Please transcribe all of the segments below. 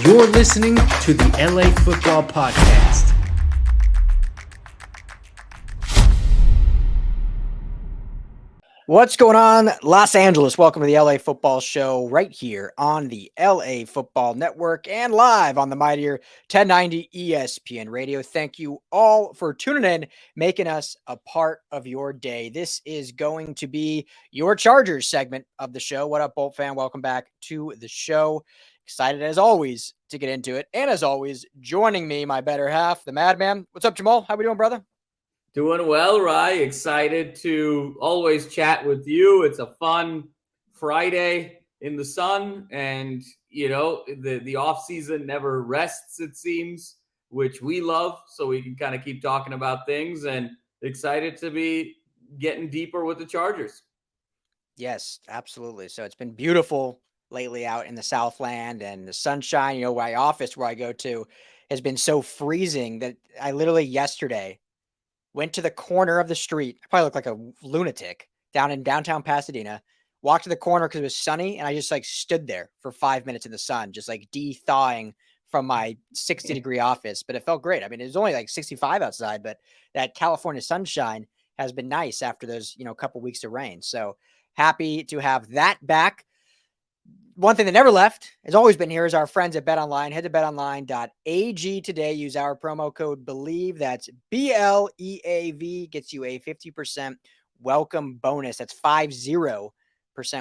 You're listening to the LA Football Podcast. What's going on, Los Angeles? Welcome to the LA Football Show right here on the LA Football Network and live on the mightier 1090 ESPN Radio. Thank you all for tuning in, making us a part of your day. This is going to be your Chargers segment of the show. What up, Bolt fan? Welcome back to the show. Excited as always to get into it. And as always, joining me, my better half, the Madman. What's up, Jamal? How we doing, brother? Doing well, Rye. Excited to always chat with you. It's a fun Friday in the sun, and the off season never rests, it seems, which we love. So we can kind of keep talking about things, and excited to be getting deeper with the Chargers. Yes, absolutely. So it's been beautiful lately out in the Southland, and the sunshine. My office where I go to has been so freezing that I literally yesterday went to the corner of the street. I probably look like a lunatic down in downtown Pasadena. Walked to the corner because it was sunny, and I just stood there for 5 minutes in the sun, just de-thawing from my 60-degree office. But it felt great. I mean, it was only 65 outside, but that California sunshine has been nice after those, couple weeks of rain. So happy to have that back. One thing that never left, has always been here, is our friends at BetOnline. Head to betonline.ag today. Use our promo code BELIEVE. That's BLEAV. Gets you a 50% welcome bonus. That's 50%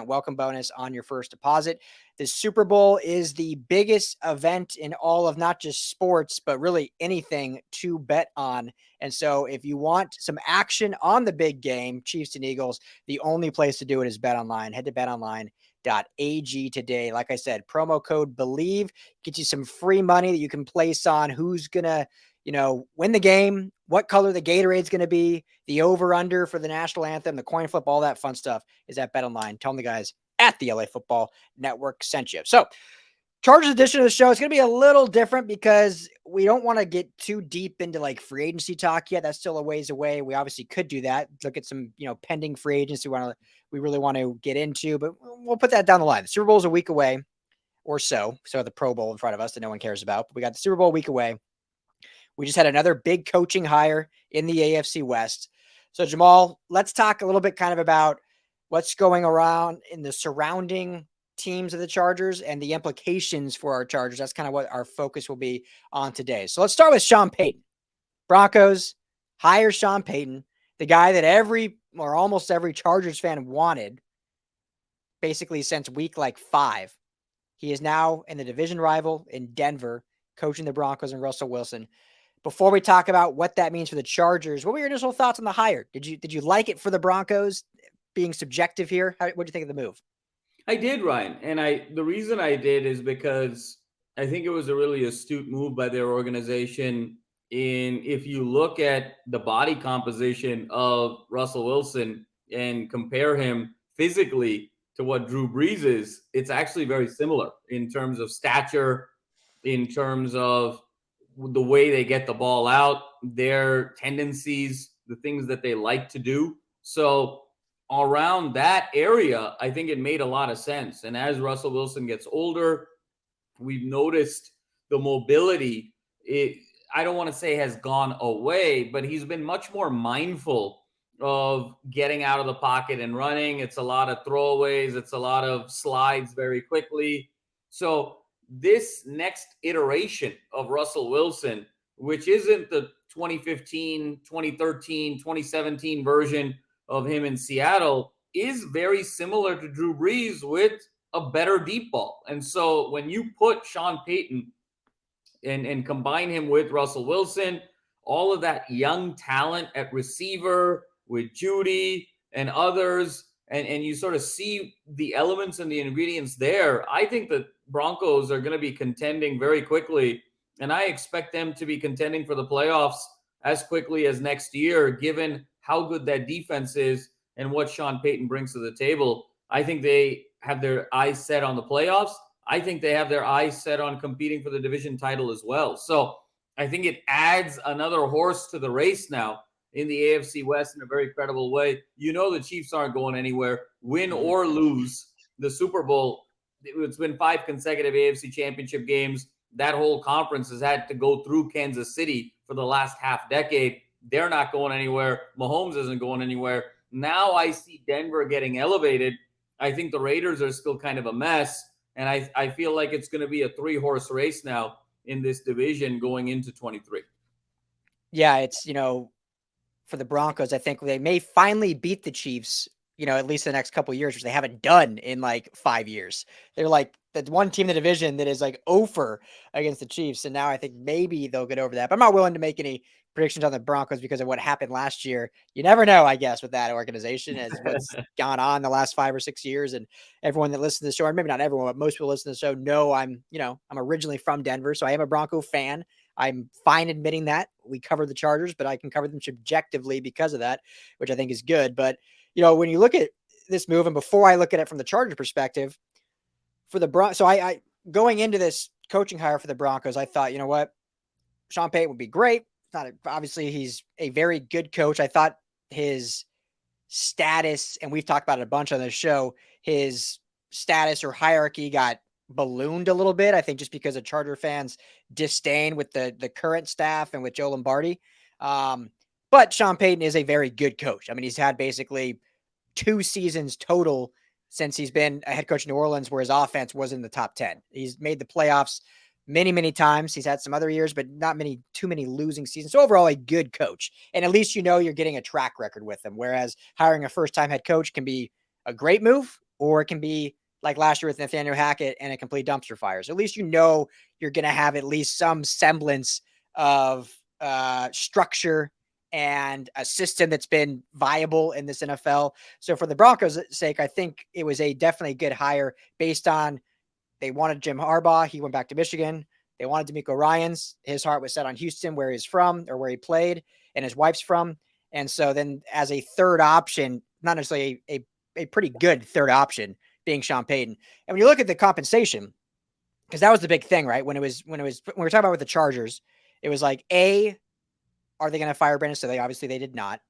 welcome bonus on your first deposit. The Super Bowl is the biggest event in all of not just sports, but really anything to bet on. And so if you want some action on the big game, Chiefs and Eagles, the only place to do it is BetOnline. Head to BetOnline.ag today. Like I said, promo code BELIEVE gets you some free money that you can place on who's gonna, win the game, what color the Gatorade's gonna be, the over/under for the national anthem, the coin flip, all that fun stuff is at BetOnline. Tell them the guys at the LA Football Network sent you. So, Chargers edition of the show is going to be a little different because we don't want to get too deep into free agency talk yet. That's still a ways away. We obviously could do that. Look at some, pending free agents we really want to get into, but we'll put that down the line. The Super Bowl is a week away or so. So the Pro Bowl in front of us that no one cares about, but we got the Super Bowl a week away. We just had another big coaching hire in the AFC West. So Jamal, let's talk a little bit kind of about what's going around in the surrounding teams of the Chargers and the implications for our Chargers. That's kind of what our focus will be on today. So let's start with Sean Payton. Broncos hire Sean Payton, the guy that almost every Chargers fan wanted basically since week 5. He is now in the division rival in Denver, coaching the Broncos and Russell Wilson. Before we talk about what that means for the Chargers, what were your initial thoughts on the hire? Did you like it for the Broncos? Being subjective here, what do you think of the move? I did, Ryan. And the reason I did is because I think it was a really astute move by their organization. If you look at the body composition of Russell Wilson and compare him physically to what Drew Brees is, it's actually very similar in terms of stature, in terms of the way they get the ball out, their tendencies, the things that they like to do. So around that area, I think it made a lot of sense. And as Russell Wilson gets older, we've noticed the mobility. I don't want to say has gone away, but he's been much more mindful of getting out of the pocket and running. It's a lot of throwaways. It's a lot of slides very quickly. So this next iteration of Russell Wilson, which isn't the 2015, 2013, 2017 version of him in Seattle, is very similar to Drew Brees with a better deep ball. And so when you put Sean Payton and combine him with Russell Wilson, all of that young talent at receiver with Judy and others, and you sort of see the elements and the ingredients there, I think the Broncos are going to be contending very quickly. And I expect them to be contending for the playoffs as quickly as next year, given how good that defense is and what Sean Payton brings to the table. I think they have their eyes set on the playoffs. I think they have their eyes set on competing for the division title as well. So I think it adds another horse to the race now in the AFC West in a very credible way. The Chiefs aren't going anywhere. Win or lose the Super Bowl, it's been 5 consecutive AFC championship games. that whole conference has had to go through Kansas City for the last half decade. They're not going anywhere. Mahomes isn't going anywhere. Now I see Denver getting elevated. I think the Raiders are still kind of a mess. And I feel like it's going to be a 3-horse race now in this division going into 23. Yeah, it's, for the Broncos, I think they may finally beat the Chiefs, at least the next couple of years, which they haven't done in like 5 years. They're like the one team in the division that is like over against the Chiefs. And now I think maybe they'll get over that. But I'm not willing to make any predictions on the Broncos because of what happened last year. You never know, I guess, with that organization as what's gone on the last 5 or 6 years. And everyone that listens to the show, or maybe not everyone, but most people listen to the show know I'm originally from Denver. So I am a Bronco fan. I'm fine admitting that. We cover the Chargers, but I can cover them subjectively because of that, which I think is good. But, when you look at this move, and before I look at it from the Chargers perspective, for the Broncos, so I going into this coaching hire for the Broncos, I thought, you know what, Sean Payton would be great. Obviously, he's a very good coach. I thought his status, and we've talked about it a bunch on this show, his status or hierarchy got ballooned a little bit. I think just because of Charger fans' disdain with the current staff and with Joe Lombardi. But Sean Payton is a very good coach. I mean, he's had basically 2 seasons total since he's been a head coach in New Orleans where his offense was in the top 10. He's made the playoffs many, many times. He's had some other years, but not too many losing seasons. So overall, a good coach. And at least you're getting a track record with him. Whereas hiring a first-time head coach can be a great move, or it can be like last year with Nathaniel Hackett and a complete dumpster fire. So at least you're going to have at least some semblance of structure and a system that's been viable in this NFL. So for the Broncos' sake, I think it was a definitely good hire based on they wanted Jim Harbaugh. He went back to Michigan. They wanted DeMeco Ryans. His heart was set on Houston, where he's from or where he played, and his wife's from. And so then as a third option, not necessarily a pretty good third option, being Sean Payton. And when you look at the compensation, because that was the big thing, right? When we were talking about with the Chargers, it was like, A, are they going to fire Brandon Staley? Obviously they did not.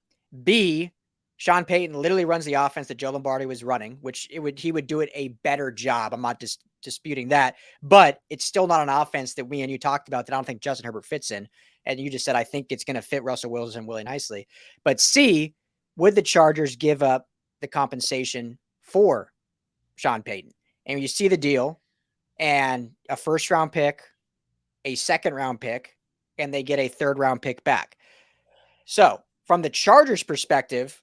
B, Sean Payton literally runs the offense that Joe Lombardi was running, which he would do it a better job. I'm not disputing that, but it's still not an offense that we and you talked about that I don't think Justin Herbert fits in. And you just said, I think it's going to fit Russell Wilson really nicely. But C, would the Chargers give up the compensation for Sean Payton? And when you see the deal and a first round pick, a second round pick, and they get a third round pick back. So from the Chargers perspective,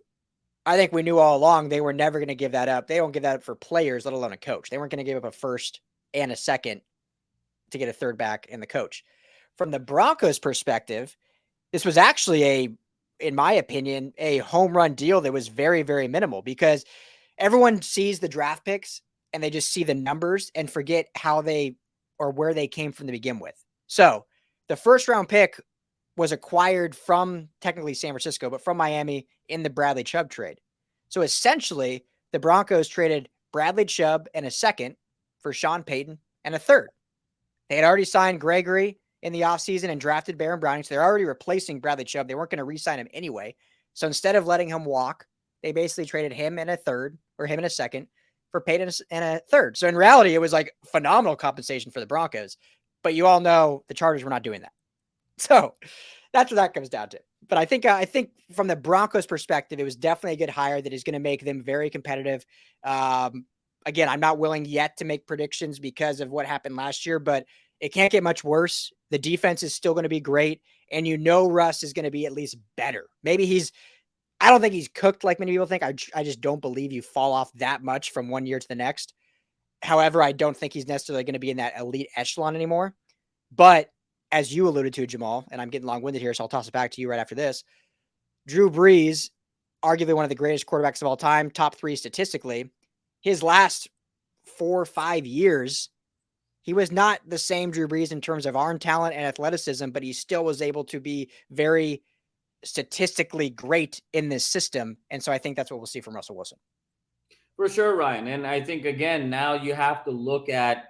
I think we knew all along they were never going to give that up. They don't give that up for players, let alone a coach. They weren't going to give up a first and a second to get a third back and the coach. From the Broncos perspective, this was actually in my opinion, a home run deal that was very, very minimal because everyone sees the draft picks and they just see the numbers and forget how they or where they came from to begin with. So the first round pick was acquired from technically San Francisco, but from Miami in the Bradley Chubb trade. So essentially the Broncos traded Bradley Chubb and a second for Sean Payton and a third. They had already signed Gregory in the offseason and drafted Baron Browning. So they're already replacing Bradley Chubb. They weren't going to re-sign him anyway. So instead of letting him walk, they basically traded him and a third or him and a second for Payton and a third. So in reality, it was like phenomenal compensation for the Broncos, but you all know the Chargers were not doing that. So that's what that comes down to. But I think from the Broncos perspective, it was definitely a good hire that is going to make them very competitive. Again, I'm not willing yet to make predictions because of what happened last year, but it can't get much worse. The defense is still going to be great. And Russ is going to be at least better. Maybe I don't think he's cooked like many people think. I just don't believe you fall off that much from one year to the next. However, I don't think he's necessarily going to be in that elite echelon anymore. But as you alluded to, Jamal, and I'm getting long-winded here, so I'll toss it back to you right after this. Drew Brees, arguably one of the greatest quarterbacks of all time, top 3 statistically. His last 4 or 5 years, he was not the same Drew Brees in terms of arm talent and athleticism, but he still was able to be very statistically great in this system. And so I think that's what we'll see from Russell Wilson. For sure, Ryan. And I think, again, now you have to look at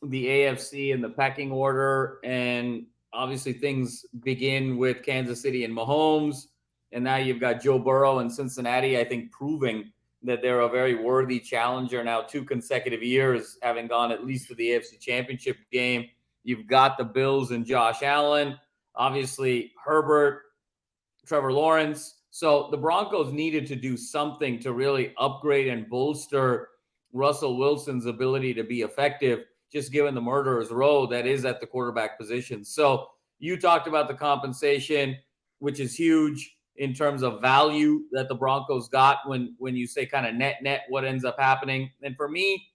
the AFC and the pecking order. And obviously things begin with Kansas City and Mahomes. And now you've got Joe Burrow and Cincinnati, I think, proving that they're a very worthy challenger now 2 consecutive years, having gone at least to the AFC Championship game. You've got the Bills and Josh Allen, obviously Herbert, Trevor Lawrence. So the Broncos needed to do something to really upgrade and bolster Russell Wilson's ability to be effective, just given the murderer's row that is at the quarterback position. So you talked about the compensation, which is huge in terms of value that the Broncos got when you say kind of net what ends up happening. And for me,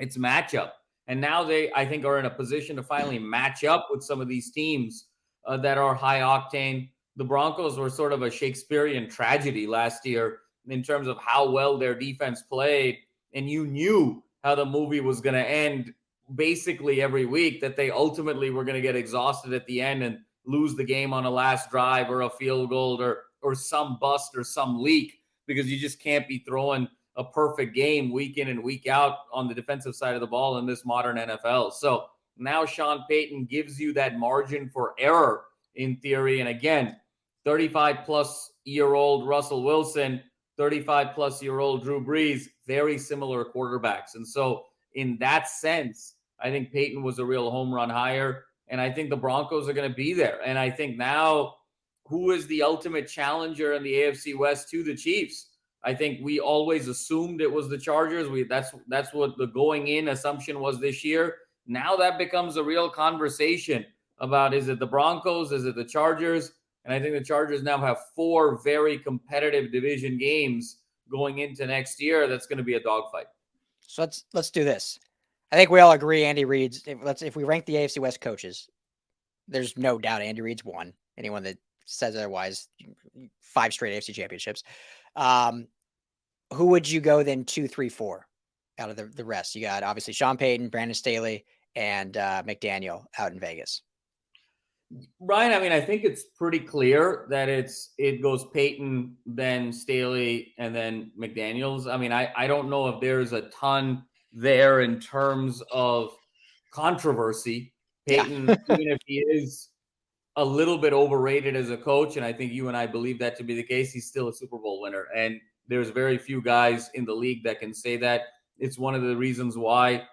it's matchup. And now they, I think, are in a position to finally match up with some of these teams that are high octane. The Broncos were sort of a Shakespearean tragedy last year in terms of how well their defense played. And you knew how the movie was going to end basically every week, that they ultimately were going to get exhausted at the end and lose the game on a last drive or a field goal or some bust or some leak, because you just can't be throwing a perfect game week in and week out on the defensive side of the ball in this modern NFL. So now Sean Payton gives you that margin for error in theory. And again, 35-plus-year-old Russell Wilson, 35-plus-year-old Drew Brees, very similar quarterbacks. And so in that sense, I think Payton was a real home run hire. And I think the Broncos are going to be there. And I think now, who is the ultimate challenger in the AFC West to the Chiefs? I think we always assumed it was the Chargers. That's what the going in assumption was this year. Now that becomes a real conversation about, is it the Broncos? Is it the Chargers? And I think the Chargers now have 4 very competitive division games going into next year. That's going to be a dogfight. So let's do this. I think we all agree Andy Reid's, if we rank the AFC West coaches, there's no doubt Andy Reid's won. Anyone that says otherwise, 5 straight AFC championships. Who would you go then 2, 3, 4 out of the rest? You got obviously Sean Payton, Brandon Staley, and McDaniel out in Vegas. Ryan, I mean, I think it's pretty clear that it goes Payton, then Staley, and then McDaniels. I mean, I don't know if there's a ton there in terms of controversy. Payton, even if he is a little bit overrated as a coach, and I think you and I believe that to be the case, he's still a Super Bowl winner. And there's very few guys in the league that can say that. It's one of the reasons why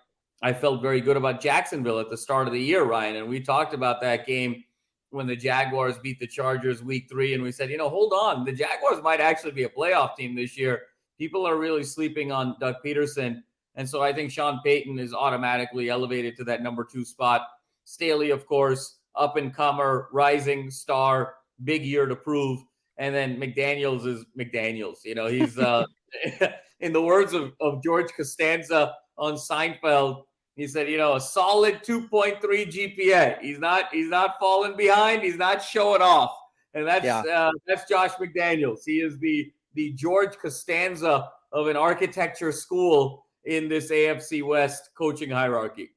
I felt very good about Jacksonville at the start of the year, Ryan. And we talked about that game when the Jaguars beat the Chargers week 3. And we said, hold on, the Jaguars might actually be a playoff team this year. People are really sleeping on Doug Peterson. And so I think Sean Payton is automatically elevated to that number 2 spot. Staley, of course, up-and-comer, rising star, big year to prove. And then McDaniels is McDaniels. He's in the words of George Costanza on Seinfeld, he said, a solid 2.3 GPA. He's not falling behind. He's not showing off. And that's Josh McDaniels. He is the George Costanza of an architecture school in this AFC West coaching hierarchy.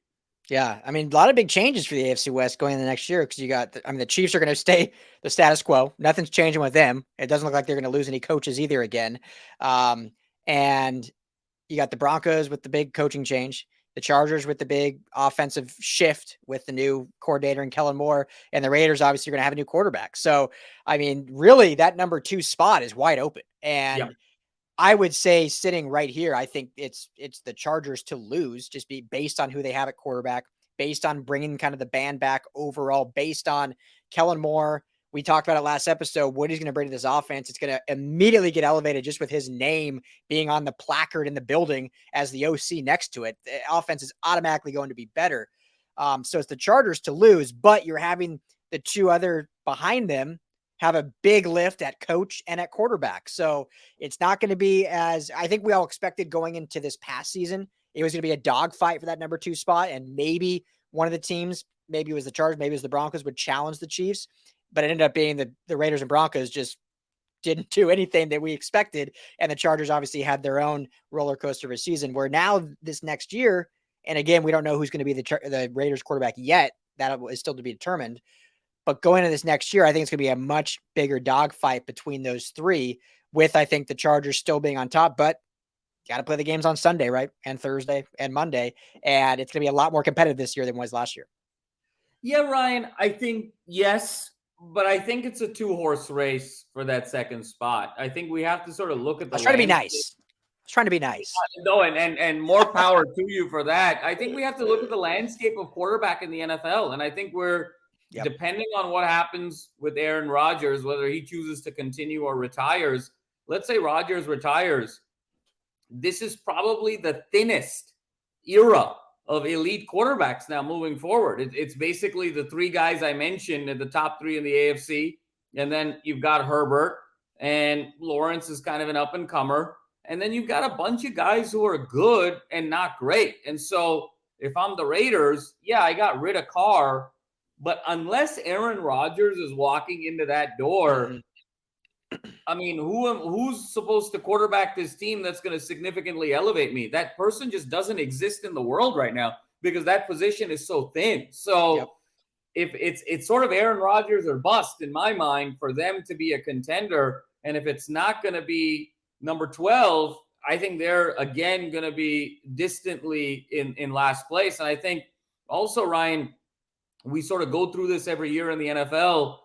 Yeah, I mean, a lot of big changes for the AFC West going into the next year, because you got, the Chiefs are going to stay the status quo. Nothing's changing with them. It doesn't look like they're going to lose any coaches either again. And you got the Broncos with the big coaching change, the Chargers with the big offensive shift with the new coordinator and Kellen Moore, and the Raiders obviously are going to have a new quarterback. So, I mean, really that number 2 spot is wide open. And I would say sitting right here, I think it's the Chargers to lose, just be based on who they have at quarterback, based on bringing kind of the band back overall, based on Kellen Moore. We talked about it last episode, what he's going to bring to this offense. It's going to immediately get elevated just with his name being on the placard in the building as the OC next to it. The offense is automatically going to be better. So it's the Chargers to lose, but you're having the 2 other behind them have a big lift at coach and at quarterback. So it's not going to be as I think we all expected going into this past season. It was going to be a dogfight for that number 2 spot. And maybe one of the teams, maybe it was the Chargers, maybe it was the Broncos, would challenge the Chiefs, but it ended up being the Raiders and Broncos just didn't do anything that we expected. And the Chargers obviously had their own roller coaster of a season, where now this next year, and again, we don't know who's going to be the Raiders quarterback yet. That is still to be determined. But going into this next year, I think it's going to be a much bigger dogfight between those 3, with, I think, the Chargers still being on top. But you got to play the games on Sunday, right? And Thursday and Monday. And it's going to be a lot more competitive this year than it was last year. Yeah, Ryan, I think yes, but I think it's a 2-horse race for that 2nd spot. I think we have to sort of look at the I was trying to be nice. was trying to be nice. No, and more power to you for that. I think we have to look at the landscape of quarterback in the NFL, and I think we're depending on what happens with Aaron Rodgers, whether he chooses to continue or retires. Let's say Rodgers retires. This is probably the thinnest era of elite quarterbacks now moving forward. It's basically the three guys I mentioned at the top three in the AFC, and then you've got Herbert, and Lawrence is kind of an up-and-comer. And then you've got a bunch of guys who are good and not great. And so if I'm the Raiders, I got rid of Carr. But unless Aaron Rodgers is walking into that door, I mean, who's supposed to quarterback this team that's going to significantly elevate me? That person just doesn't exist in the world right now because that position is so thin. So if it's sort of Aaron Rodgers or bust in my mind for them to be a contender. And if it's not going to be number 12, I think they're again going to be distantly in last place. And I think also, Ryan, we sort of go through this every year in the NFL.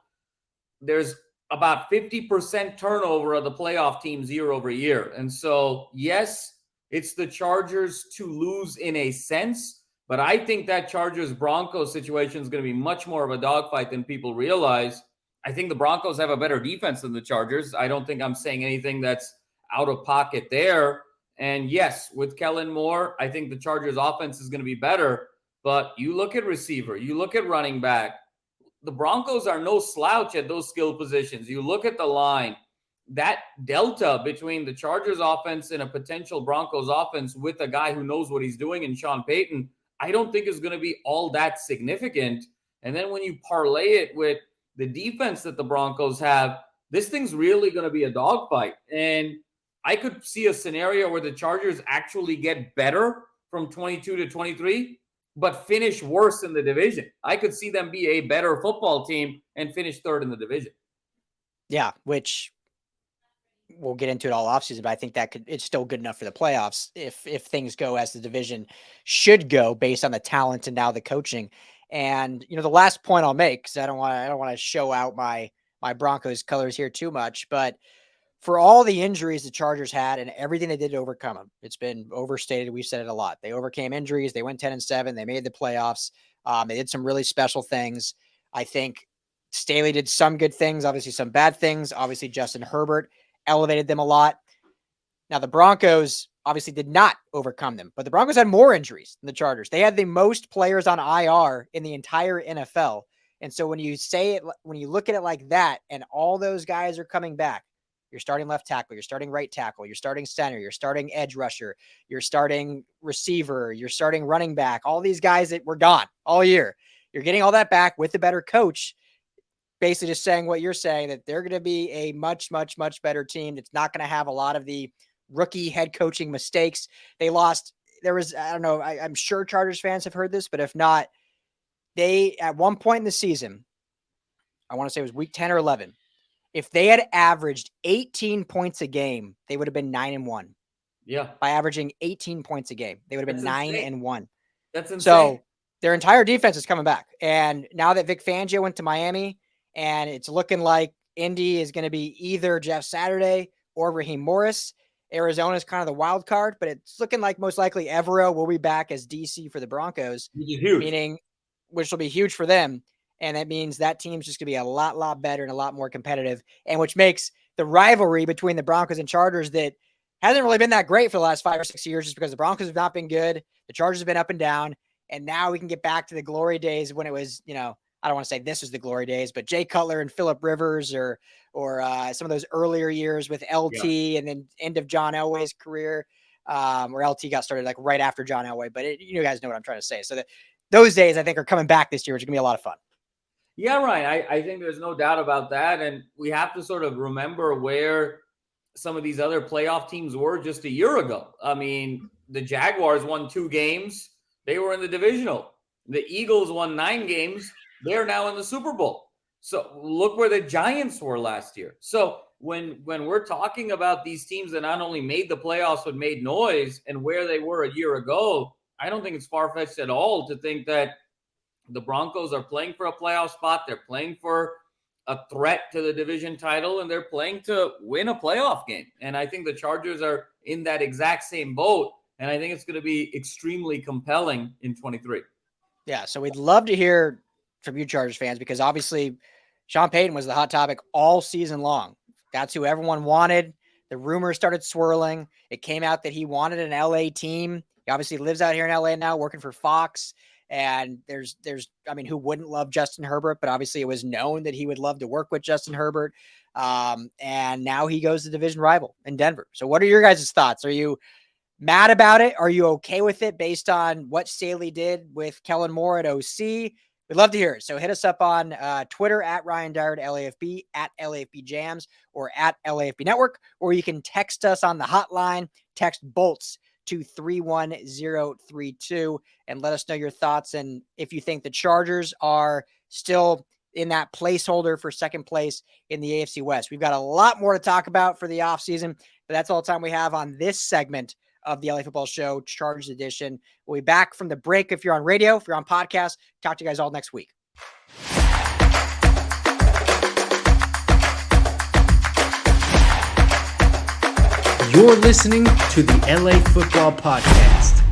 There's about 50% turnover of the playoff teams year over year. And so, yes, it's the Chargers to lose in a sense, but I think that Chargers-Broncos situation is going to be much more of a dogfight than people realize. I think the Broncos have a better defense than the Chargers. I don't think I'm saying anything that's out of pocket there. And yes, with Kellen Moore, I think the Chargers offense is going to be better. But you look at receiver, you look at running back, the Broncos are no slouch at those skill positions. You look at the line, that delta between the Chargers offense and a potential Broncos offense with a guy who knows what he's doing in Sean Payton, I don't think is going to be all that significant. And then when you parlay it with the defense that the Broncos have, this thing's really going to be a dogfight. And I could see a scenario where the Chargers actually get better from 22 to 23, but finish worse in the division. I could see them be a better football team and finish third in the division. Yeah, which we'll get into it all offseason, but I think it's still good enough for the playoffs if things go as the division should go based on the talent and now the coaching. And the last point I'll make, because I don't want to show out my Broncos colors here too much, but for all the injuries the Chargers had and everything they did to overcome them, it's been overstated. We've said it a lot. They overcame injuries. They went 10-7. They made the playoffs. They did some really special things. I think Staley did some good things, obviously some bad things. Obviously, Justin Herbert elevated them a lot. Now, the Broncos obviously did not overcome them, but the Broncos had more injuries than the Chargers. They had the most players on IR in the entire NFL. And so when you look at it like that, and all those guys are coming back, you're starting left tackle, you're starting right tackle, you're starting center, you're starting edge rusher, you're starting receiver, you're starting running back, all these guys that were gone all year. You're getting all that back with the better coach, basically just saying what you're saying, that they're going to be a much, much, much better team that's not going to have a lot of the rookie head coaching mistakes. They lost. There was, I don't know, I'm sure Chargers fans have heard this, but if not, they, at one point in the season, I want to say it was week 10 or 11, if they had averaged 18 points a game, they would have been 9-1. Yeah. By averaging 18 points a game, they would have been 9-1. That's insane. So their entire defense is coming back. And now that Vic Fangio went to Miami, and it's looking like Indy is going to be either Jeff Saturday or Raheem Morris. Arizona is kind of the wild card, but it's looking like most likely Evero will be back as DC for the Broncos, which will be huge for them. And that means that team's just going to be a lot better and a lot more competitive, and which makes the rivalry between the Broncos and Chargers that hasn't really been that great for the last 5 or 6 years, just because the Broncos have not been good. The Chargers have been up and down. And now we can get back to the glory days when it was, I don't want to say this was the glory days, but Jay Cutler and Phillip Rivers or some of those earlier years with LT and then end of John Elway's career, where LT got started like right after John Elway. But you guys know what I'm trying to say. So those days I think are coming back this year, which is going to be a lot of fun. Yeah, Ryan, I think there's no doubt about that. And we have to sort of remember where some of these other playoff teams were just a year ago. I mean, the Jaguars won 2 games. They were in the divisional. The Eagles won 9 games. They're now in the Super Bowl. So look where the Giants were last year. So when we're talking about these teams that not only made the playoffs but made noise and where they were a year ago, I don't think it's far-fetched at all to think that the Broncos are playing for a playoff spot. They're playing for a threat to the division title, and they're playing to win a playoff game. And I think the Chargers are in that exact same boat. And I think it's going to be extremely compelling in 23. Yeah, so we'd love to hear from you Chargers fans, because obviously Sean Payton was the hot topic all season long. That's who everyone wanted. The rumors started swirling. It came out that he wanted an LA team. He obviously lives out here in LA now, working for Fox. And there's, I mean, who wouldn't love Justin Herbert? But obviously it was known that he would love to work with Justin Herbert. And now he goes to division rival in Denver. So what are your guys' thoughts? Are you mad about it? Are you okay with it based on what Staley did with Kellen Moore at OC? We'd love to hear it. So hit us up on Twitter at Ryan Dyer LAFB, at LAFB Jams, or at LAFB Network, or you can text us on the hotline. Text Bolts to 31032 and let us know your thoughts and if you think the Chargers are still in that placeholder for second place in the AFC West. We've got a lot more to talk about for the offseason, but that's all the time we have on this segment of the LA Football Show, Chargers Edition. We'll be back from the break if you're on radio, if you're on podcast. Talk to you guys all next week. You're listening to the LA Football Podcast.